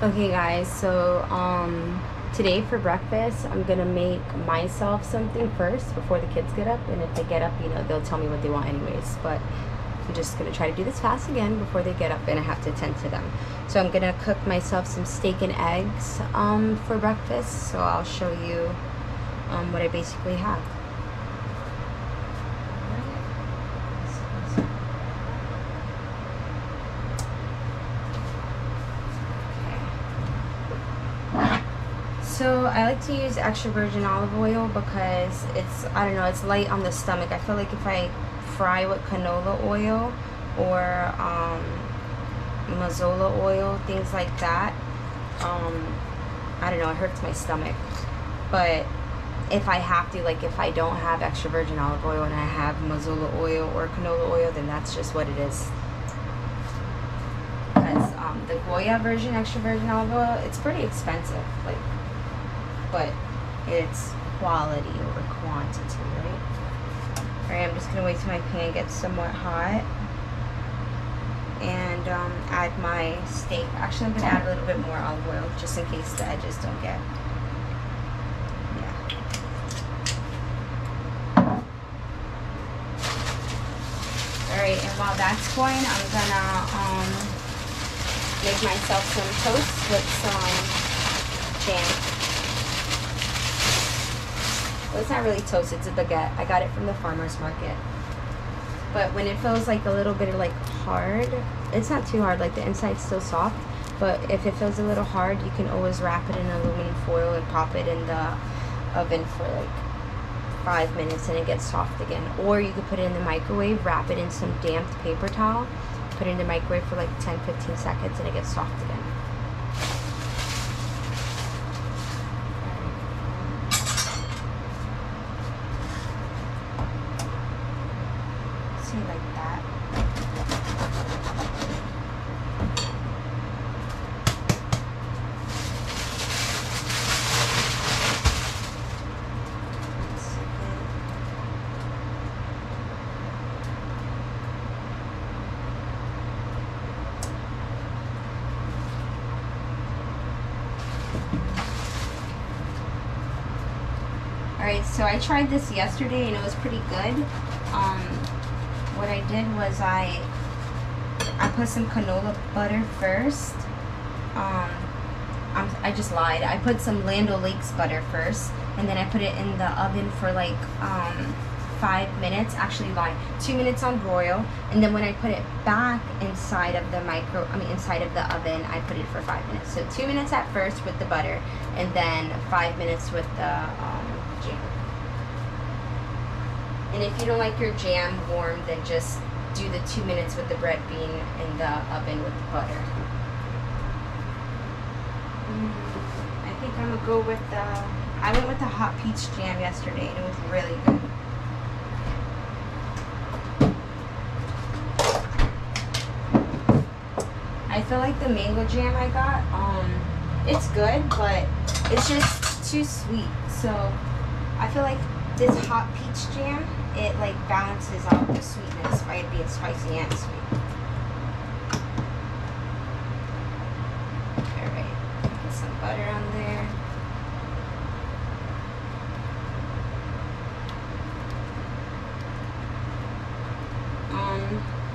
Okay guys, so today for breakfast I'm gonna make myself something first before the kids get up, and if they get up, you know, they'll tell me what they want anyways, but I'm just gonna try to do this fast again before they get up and I have to attend to them. So I'm gonna cook myself some steak and eggs for breakfast, so I'll show you what I basically have. So I like to use extra virgin olive oil because it's, I don't know, it's light on the stomach. I feel like if I fry with canola oil or mazola oil, things like that, I don't know, it hurts my stomach. But if I have to, like if I don't have extra virgin olive oil and I have mazola oil or canola oil, then that's just what it is. Because the Goya version, extra virgin olive oil, it's pretty expensive, like, but it's quality over quantity, right? Alright, I'm just gonna wait till my pan gets somewhat hot and add my steak. Actually, I'm gonna add a little bit more olive oil just in case the edges don't get, yeah. Alright, and while that's going, I'm gonna make myself some toast with some jam. Well, it's not really toast, it's a baguette. I got it from the farmer's market. But when it feels like a little bit like hard, it's not too hard, like the inside's still soft, but if it feels a little hard, you can always wrap it in aluminum foil and pop it in the oven for like 5 minutes and it gets soft again. Or you could put it in the microwave, wrap it in some damped paper towel, put it in the microwave for like 10-15 seconds and it gets soft again. Like that. Alright, so I tried this yesterday and it was pretty good. What I did was I put some canola butter first. I just lied. I put some Land O'Lakes butter first, and then I put it in the oven for like 5 minutes. Actually, lied. 2 minutes on broil, and then when I put it back inside of the inside of the oven, I put it for 5 minutes. So 2 minutes at first with the butter, and then 5 minutes with the jam. And if you don't like your jam warm, then just do the 2 minutes with the bread being in the oven with the butter. I think I'm gonna go with I went with the hot peach jam yesterday and it was really good. I feel like the mango jam I got, it's good, but it's just too sweet. So I feel like this hot peach jam, it like balances out the sweetness by it being spicy and sweet. Alright, put some butter on there.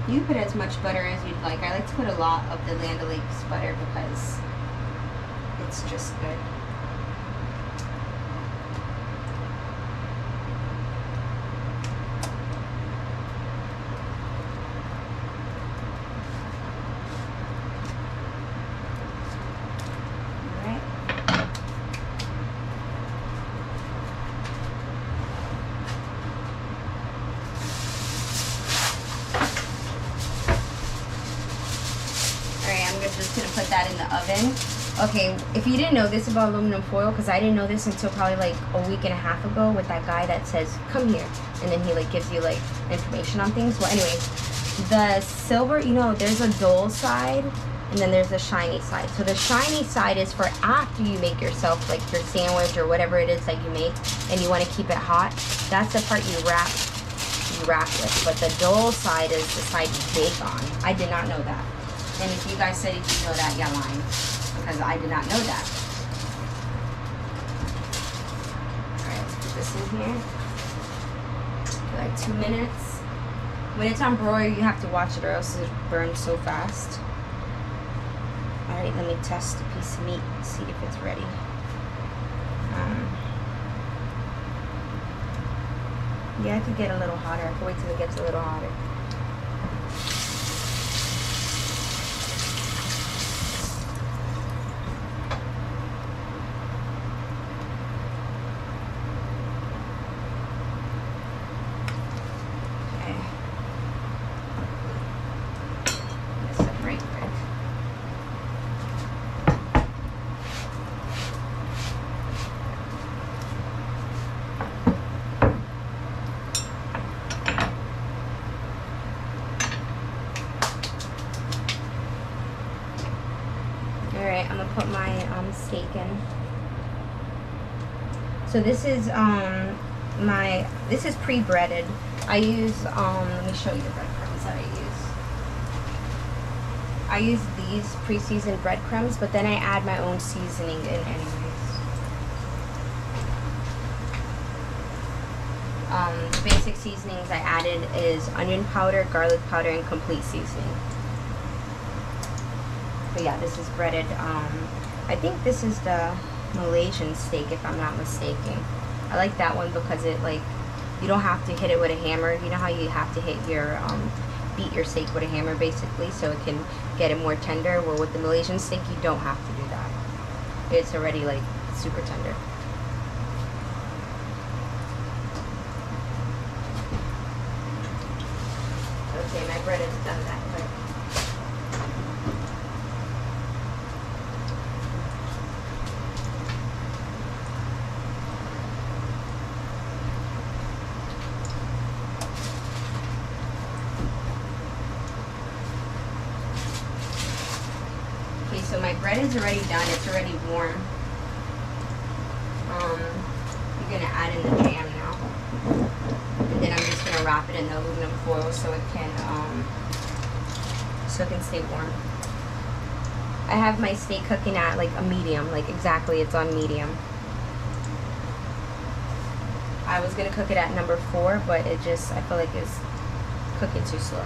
You put as much butter as you'd like. I like to put a lot of the Land O'Lakes butter because it's just good. Just gonna put that in the oven. Okay, if you didn't know this about aluminum foil, because I didn't know this until probably like a week and a half ago with that guy that says come here, and then he like gives you like information on things. Well, anyways, the silver, you know, there's a dull side and then there's a shiny side. So the shiny side is for after you make yourself like your sandwich or whatever it is that you make and you want to keep it hot. That's the part you wrap with. But the dull side is the side you bake on. I did not know that. And if you guys said you didn't know that, you're lying. because I did not know that. Alright, let's put this in here. For like 2 minutes. When it's on broil, you have to watch it or else it burns so fast. Alright, let me test the piece of meat, see if it's ready. Yeah, it could get a little hotter. I can wait till it gets a little hotter. Alright, I'm gonna put my steak in. So this is this is pre-breaded. I use let me show you the breadcrumbs that I use these pre-seasoned breadcrumbs, but then I add my own seasoning in anyways. The basic seasonings I added is onion powder, garlic powder, and complete seasoning. But yeah, this is breaded. I think this is the Malaysian steak, if I'm not mistaken. I like that one because it, like, you don't have to hit it with a hammer. You know how you have to hit your beat your steak with a hammer basically, so it can get it more tender. Well, with the Malaysian steak, you don't have to do that. It's already like super tender. Okay, my bread is done that quick. Okay, so my bread is already done. It's already warm. You're gonna add in the jam now, and then I'm just gonna wrap it in the aluminum foil so it can stay warm. I have my steak cooking at like a medium, like exactly, it's on medium. I was gonna cook it at number 4, but it just, I feel like it's cooking too slow.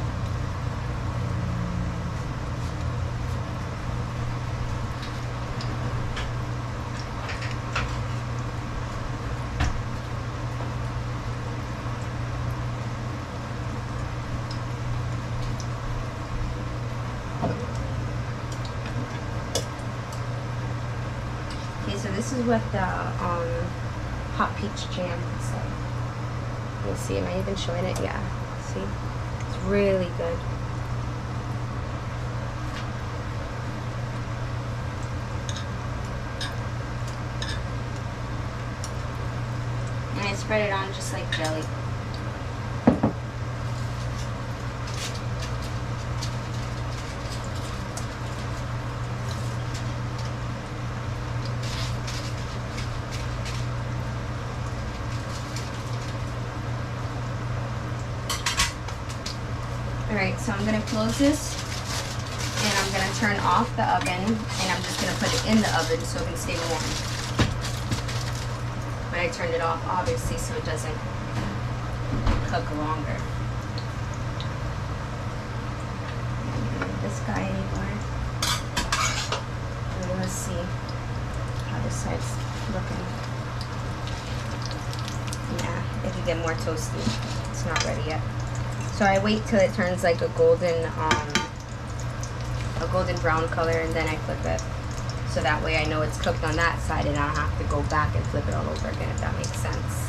Okay, so this is what the hot peach jam looks like. You'll see, am I even showing it? Yeah, see? It's really good. And I spread it on just like jelly. Alright, so I'm going to close this, and I'm going to turn off the oven, and I'm just going to put it in the oven so it can stay warm. But I turned it off, obviously, so it doesn't cook longer. This guy anymore. And let's see how this side's looking. Yeah, it can get more toasty. It's not ready yet. So I wait till it turns like a golden brown color, and then I flip it. So that way I know it's cooked on that side and I don't have to go back and flip it all over again, if that makes sense.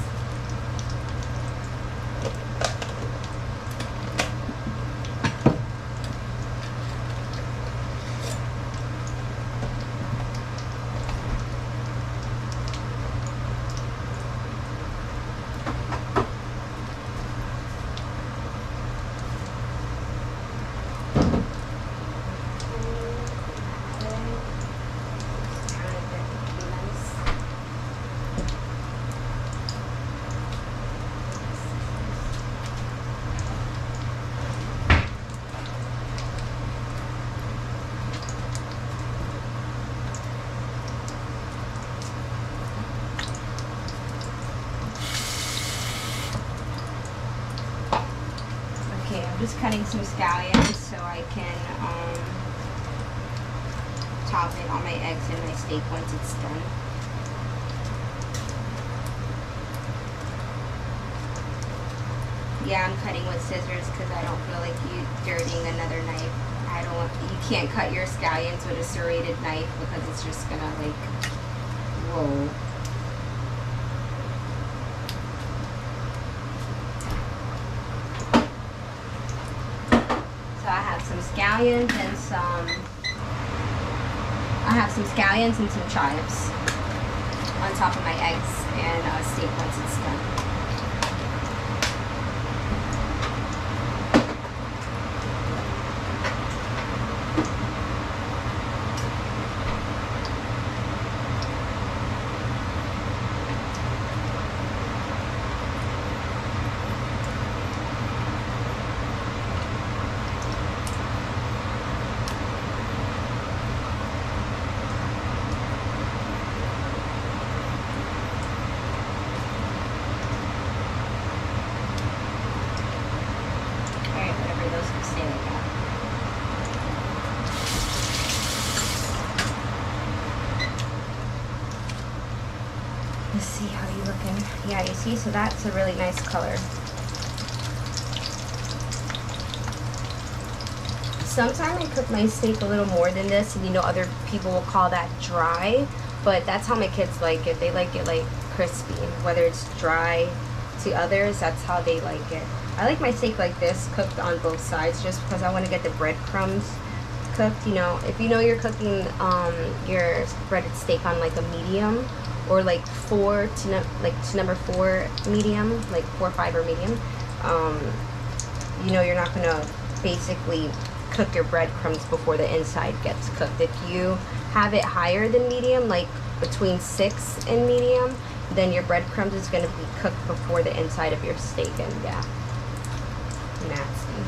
I'm just cutting some scallions so I can top it on my eggs and my steak once it's done. Yeah, I'm cutting with scissors because I don't feel like you dirtying another knife. I don't want, you can't cut your scallions with a serrated knife because it's just gonna like roll. So I have some scallions and some chives on top of my eggs and steak once it's done. Let's see how you looking. Yeah, you see, so that's a really nice color. Sometimes I cook my steak a little more than this, and you know, other people will call that dry, but that's how my kids like it. They like it like crispy, whether it's dry to others, that's how they like it. I like my steak like this, cooked on both sides, just because I want to get the breadcrumbs cooked. You know, if you know you're cooking your breaded steak on like a medium, or like to number 4 medium, like 4 or 5 or medium, you know you're not gonna basically cook your breadcrumbs before the inside gets cooked. If you have it higher than medium, like between 6 and medium, then your breadcrumbs is gonna be cooked before the inside of your steak, and yeah, nasty.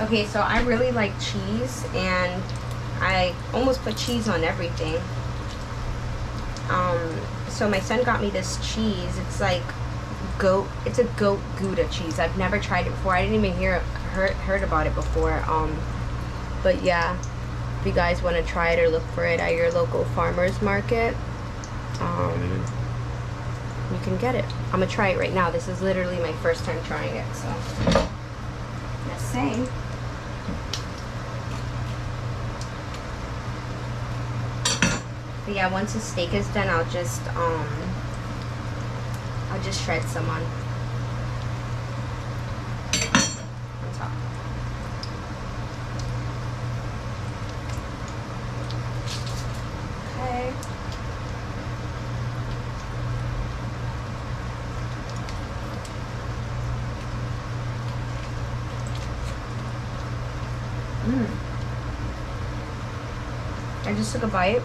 Okay, so I really like cheese, and I almost put cheese on everything. So my son got me this cheese. It's like it's a goat Gouda cheese. I've never tried it before. I didn't even heard about it before. But yeah, if you guys want to try it or look for it at your local farmer's market, you can get it. I'm gonna try it right now. This is literally my first time trying it, so just saying. But yeah, once the steak is done, I'll just shred some on top. Okay. I just took a bite.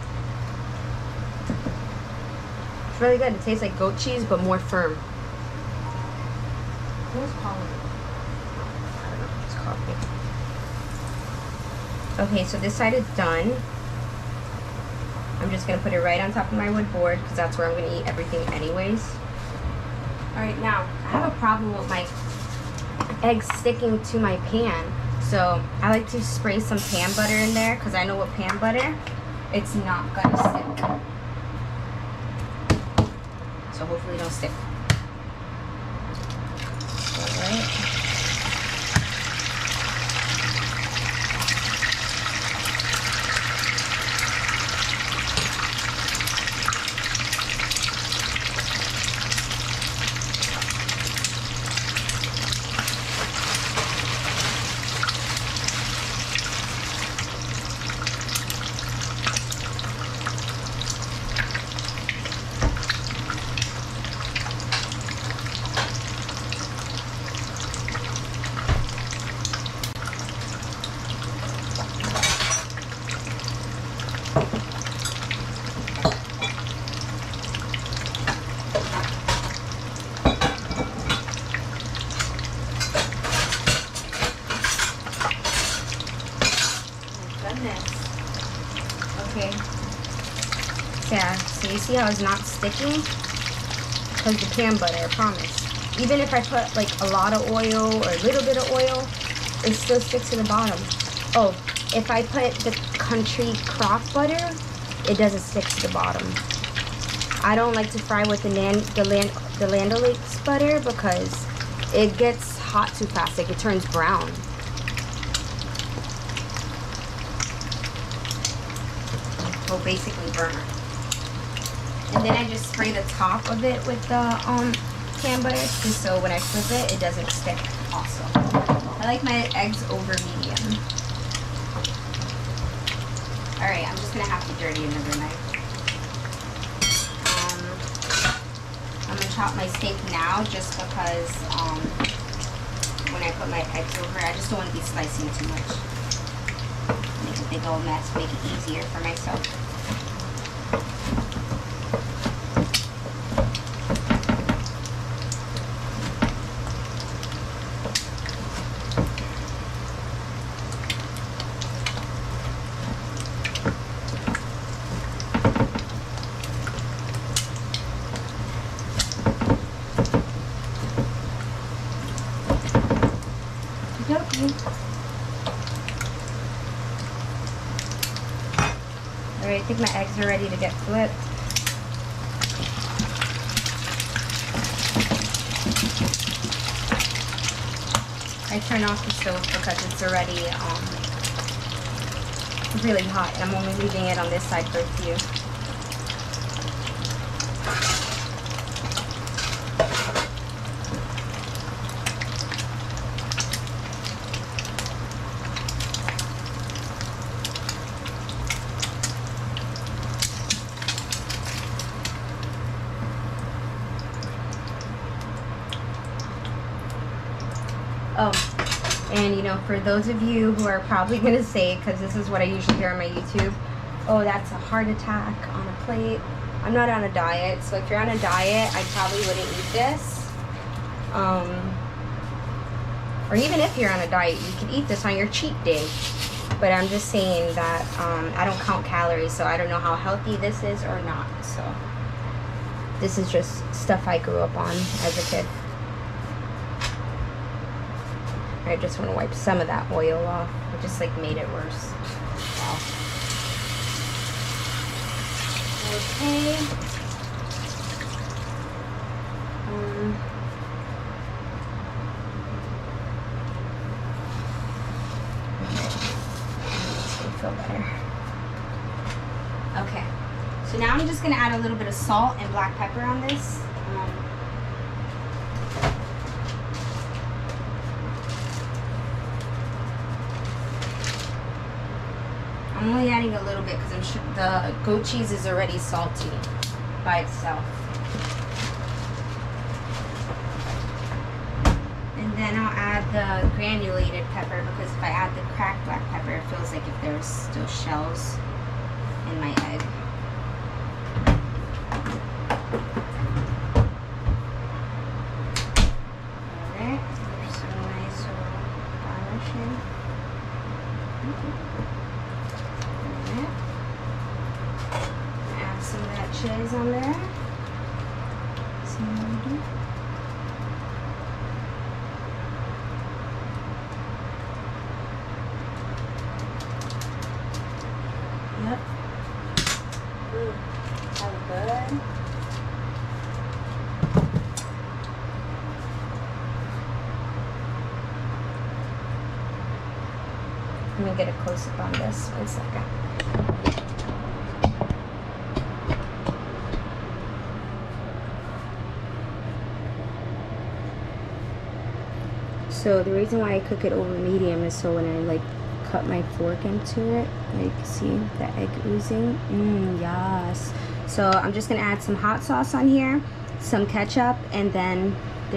It's really good. It tastes like goat cheese, but more firm. Who's calling me? I don't know. It's coffee. Okay, so this side is done. I'm just going to put it right on top of my wood board because that's where I'm going to eat everything anyways. Alright, now, I have a problem with my eggs sticking to my pan. So, I like to spray some pan butter in there because I know with pan butter, it's not going to stick. So hopefully it don't stick. Alright. Yeah, so you see how it's not sticking? Because the pan butter, I promise. Even if I put like a lot of oil or a little bit of oil, it still sticks to the bottom. Oh, if I put the country crock butter, it doesn't stick to the bottom. I don't like to fry with the Land O'Lakes butter because it gets hot too fast, like it turns brown. Well, basically burn. And then I just spray the top of it with the pan butter, just so when I flip it, it doesn't stick also. I like my eggs over medium. Alright, I'm just gonna have to dirty another knife. I'm gonna chop my steak now just because when I put my eggs over, I just don't want to be slicing too much. Make a big old mess, make it easier for myself. Alright, I think my eggs are ready to get flipped. I turn off the stove because it's already really hot. I'm only leaving it on this side for a few. Oh, and you know, for those of you who are probably going to say, because this is what I usually hear on my YouTube, oh, that's a heart attack on a plate. I'm not on a diet, so if you're on a diet, I probably wouldn't eat this. Or even if you're on a diet, you could eat this on your cheat day. But I'm just saying that I don't count calories, so I don't know how healthy this is or not. So this is just stuff I grew up on as a kid. I just want to wipe some of that oil off. It just like made it worse. Wow. Okay. Feel better. Okay. So now I'm just gonna add a little bit of salt and black pepper on this. I'm only adding a little bit because I'm sure the goat cheese is already salty by itself. And then I'll add the granulated pepper because if I add the cracked black pepper, it feels like if there's still shells in my egg. Alright, there's some nice little garnishing. Add some of that cheese on there. Yep. Sounds good. Let me get a close up on this. 1 second. So the reason why I cook it over medium is so when I like cut my fork into it, like see the egg oozing. Yes. So I'm just gonna add some hot sauce on here, some ketchup, and then